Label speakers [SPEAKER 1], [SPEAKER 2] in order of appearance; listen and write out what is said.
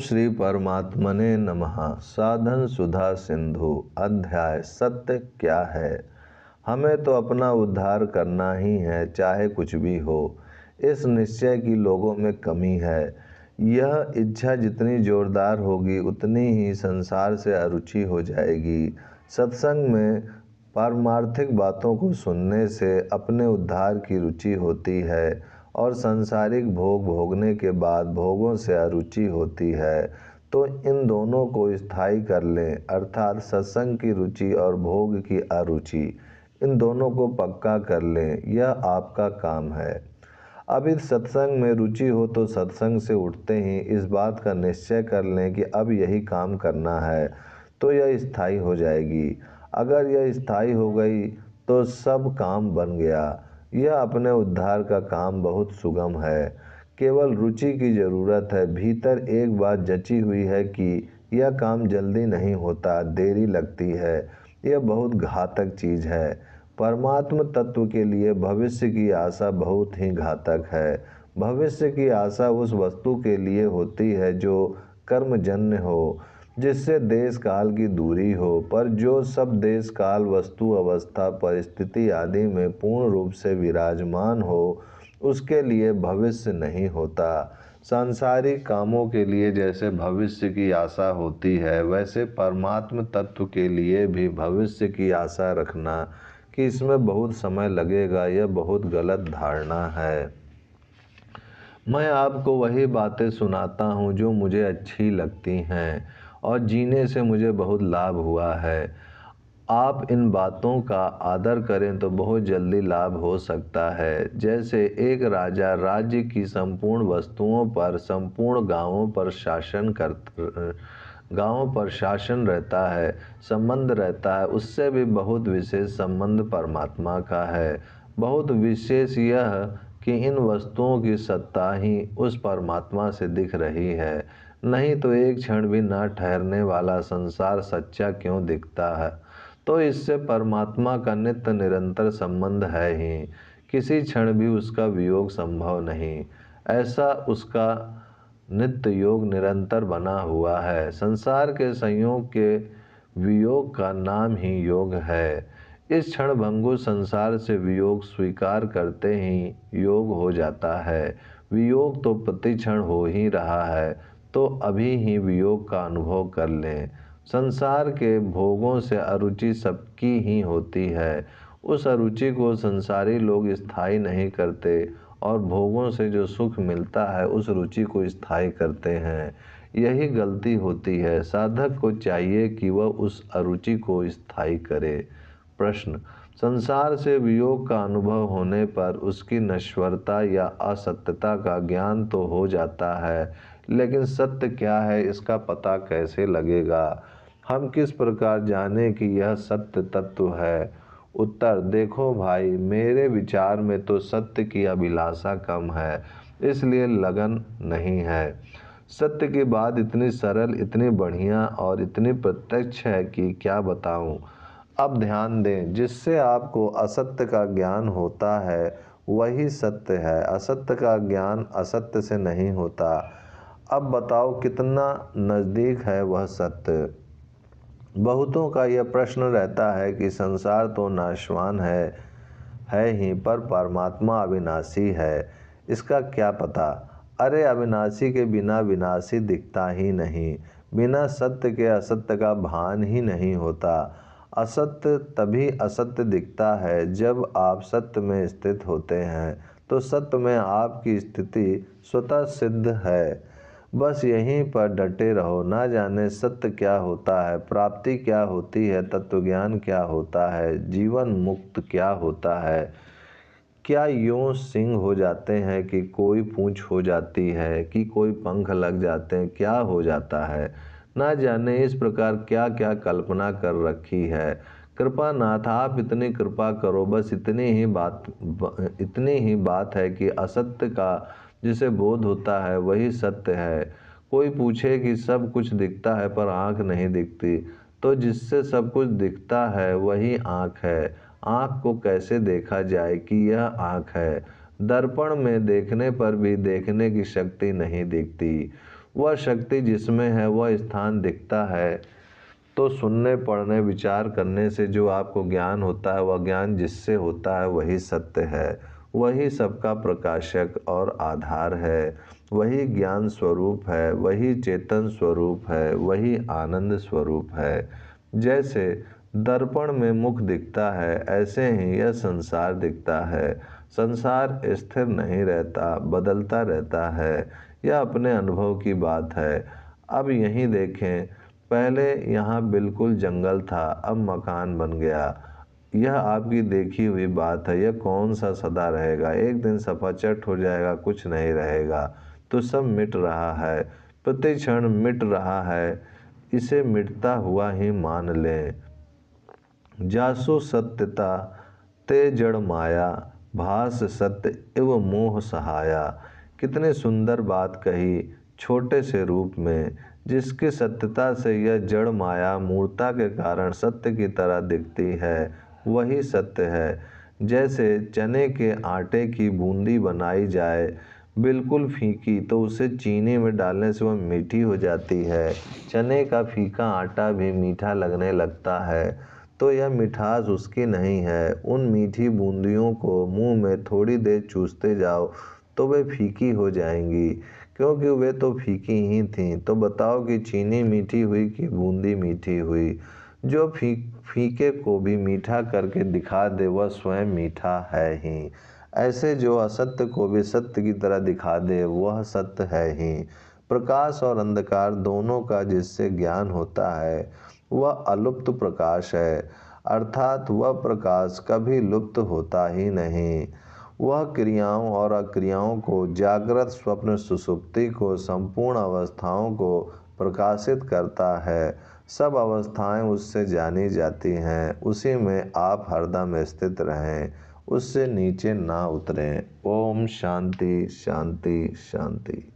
[SPEAKER 1] श्री परमात्मने नमः। साधन सुधा सिंधु अध्याय सत्य क्या है। हमें तो अपना उद्धार करना ही है, चाहे कुछ भी हो। इस निश्चय की लोगों में कमी है। यह इच्छा जितनी जोरदार होगी उतनी ही संसार से अरुचि हो जाएगी। सत्संग में पारमार्थिक बातों को सुनने से अपने उद्धार की रुचि होती है और सांसारिक भोग भोगने के बाद भोगों से अरुचि होती है। तो इन दोनों को स्थायी कर लें, अर्थात सत्संग की रुचि और भोग की अरुचि, इन दोनों को पक्का कर लें। यह आपका काम है। अब इस सत्संग में रुचि हो तो सत्संग से उठते ही इस बात का निश्चय कर लें कि अब यही काम करना है, तो यह स्थायी हो जाएगी। अगर यह स्थायी हो गई तो सब काम बन गया। यह अपने उद्धार का काम बहुत सुगम है। केवल रुचि की ज़रूरत है। भीतर एक बात जची हुई है कि यह काम जल्दी नहीं होता, देरी लगती है। यह बहुत घातक चीज़ है। परमात्म तत्व के लिए भविष्य की आशा बहुत ही घातक है। भविष्य की आशा उस वस्तु के लिए होती है जो कर्मजन्य हो, जिससे देश काल की दूरी हो, पर जो सब देश काल वस्तु अवस्था परिस्थिति आदि में पूर्ण रूप से विराजमान हो, उसके लिए भविष्य नहीं होता। सांसारिक कामों के लिए जैसे भविष्य की आशा होती है, वैसे परमात्म तत्व के लिए भी भविष्य की आशा रखना कि इसमें बहुत समय लगेगा, यह बहुत गलत धारणा है। मैं आपको वही बातें सुनाता हूँ जो मुझे अच्छी लगती हैं और जीने से मुझे बहुत लाभ हुआ है। आप इन बातों का आदर करें तो बहुत जल्दी लाभ हो सकता है। जैसे एक राजा राज्य की संपूर्ण वस्तुओं पर, संपूर्ण गांवों पर शासन रहता है, संबंध रहता है, उससे भी बहुत विशेष संबंध परमात्मा का है। बहुत विशेष यह कि इन वस्तुओं की सत्ता ही उस परमात्मा से दिख रही है। नहीं तो एक क्षण भी न ठहरने वाला संसार सच्चा क्यों दिखता है। तो इससे परमात्मा का नित्य निरंतर संबंध है ही, किसी क्षण भी उसका वियोग संभव नहीं। ऐसा उसका नित्य योग निरंतर बना हुआ है। संसार के संयोग के वियोग का नाम ही योग है। इस क्षण भंगुर संसार से वियोग स्वीकार करते ही योग हो जाता है। वियोग तो प्रति क्षण हो ही रहा है, तो अभी ही वियोग का अनुभव कर लें। संसार के भोगों से अरुचि सबकी ही होती है। उस अरुचि को संसारी लोग स्थायी नहीं करते और भोगों से जो सुख मिलता है उस रुचि को स्थायी करते हैं। यही गलती होती है। साधक को चाहिए कि वह उस अरुचि को स्थायी करे। प्रश्न: संसार से वियोग का अनुभव होने पर उसकी नश्वरता या असत्यता का ज्ञान तो हो जाता है, लेकिन सत्य क्या है इसका पता कैसे लगेगा? हम किस प्रकार जाने कि यह सत्य तत्व है? उत्तर: देखो भाई, मेरे विचार में तो सत्य की अभिलाषा कम है, इसलिए लगन नहीं है। सत्य की बात इतनी सरल, इतनी बढ़िया और इतनी प्रत्यक्ष है कि क्या बताऊं। अब ध्यान दें, जिससे आपको असत्य का ज्ञान होता है वही सत्य है। असत्य का ज्ञान असत्य से नहीं होता। अब बताओ कितना नज़दीक है वह सत्य। बहुतों का यह प्रश्न रहता है कि संसार तो नाशवान है ही, पर परमात्मा अविनाशी है, इसका क्या पता? अरे अविनाशी के बिना विनाशी दिखता ही नहीं। बिना सत्य के असत्य का भान ही नहीं होता। असत्य तभी असत्य दिखता है जब आप सत्य में स्थित होते हैं, तो सत्य में आपकी स्थिति स्वतः सिद्ध है। बस यहीं पर डटे रहो। ना जाने सत्य क्या होता है, प्राप्ति क्या होती है, तत्वज्ञान क्या होता है, जीवन मुक्त क्या होता है। क्या यूं सिंह हो जाते हैं कि कोई पूंछ हो जाती है, कि कोई पंख लग जाते हैं, क्या हो जाता है। ना जाने इस प्रकार क्या क्या कल्पना कर रखी है। कृपा नाथ, आप इतनी कृपा करो। बस इतनी ही बात है कि असत्य का जिसे बोध होता है वही सत्य है। कोई पूछे कि सब कुछ दिखता है पर आँख नहीं दिखती, तो जिससे सब कुछ दिखता है वही आँख है। आँख को कैसे देखा जाए कि यह आँख है? दर्पण में देखने पर भी देखने की शक्ति नहीं दिखती। वह शक्ति जिसमें है वह स्थान दिखता है। तो सुनने, पढ़ने, विचार करने से जो आपको ज्ञान होता है, वह ज्ञान जिससे होता है वही सत्य है, वही सबका प्रकाशक और आधार है, वही ज्ञान स्वरूप है, वही चेतन स्वरूप है, वही आनंद स्वरूप है। जैसे दर्पण में मुख दिखता है, ऐसे ही यह संसार दिखता है। संसार स्थिर नहीं रहता, बदलता रहता है। यह अपने अनुभव की बात है। अब यहीं देखें, पहले यहाँ बिल्कुल जंगल था, अब मकान बन गया। यह आपकी देखी हुई बात है। यह कौन सा सदा रहेगा? एक दिन सफाचट हो जाएगा, कुछ नहीं रहेगा। तो सब मिट रहा है, प्रति क्षण मिट रहा है। इसे मिटता हुआ ही मान लें। जासु सत्यता ते जड़ माया, भास सत्य इव मोह सहाया। कितनी सुंदर बात कही छोटे से रूप में। जिसकी सत्यता से यह जड़ माया मूर्ता के कारण सत्य की तरह दिखती है, वही सत्य है। जैसे चने के आटे की बूंदी बनाई जाए बिल्कुल फीकी, तो उसे चीनी में डालने से वह मीठी हो जाती है। चने का फीका आटा भी मीठा लगने लगता है। तो यह मिठास उसकी नहीं है। उन मीठी बूंदियों को मुंह में थोड़ी देर चूसते जाओ तो वे फीकी हो जाएंगी, क्योंकि वे तो फीकी ही थीं। तो बताओ कि चीनी मीठी हुई कि बूंदी मीठी हुई? जो फीके को भी मीठा करके दिखा दे, वह स्वयं मीठा है ही। ऐसे जो असत्य को भी सत्य की तरह दिखा दे, वह सत्य है ही। प्रकाश और अंधकार दोनों का जिससे ज्ञान होता है, वह अलुप्त प्रकाश है, अर्थात वह प्रकाश कभी लुप्त होता ही नहीं। वह क्रियाओं और अक्रियाओं को, जागृत, स्वप्न, सुषुप्ति को, संपूर्ण अवस्थाओं को प्रकाशित करता है। सब अवस्थाएं उससे जानी जाती हैं। उसी में आप हरदम स्थित रहें, उससे नीचे ना उतरें। ओम शांति शांति शांति।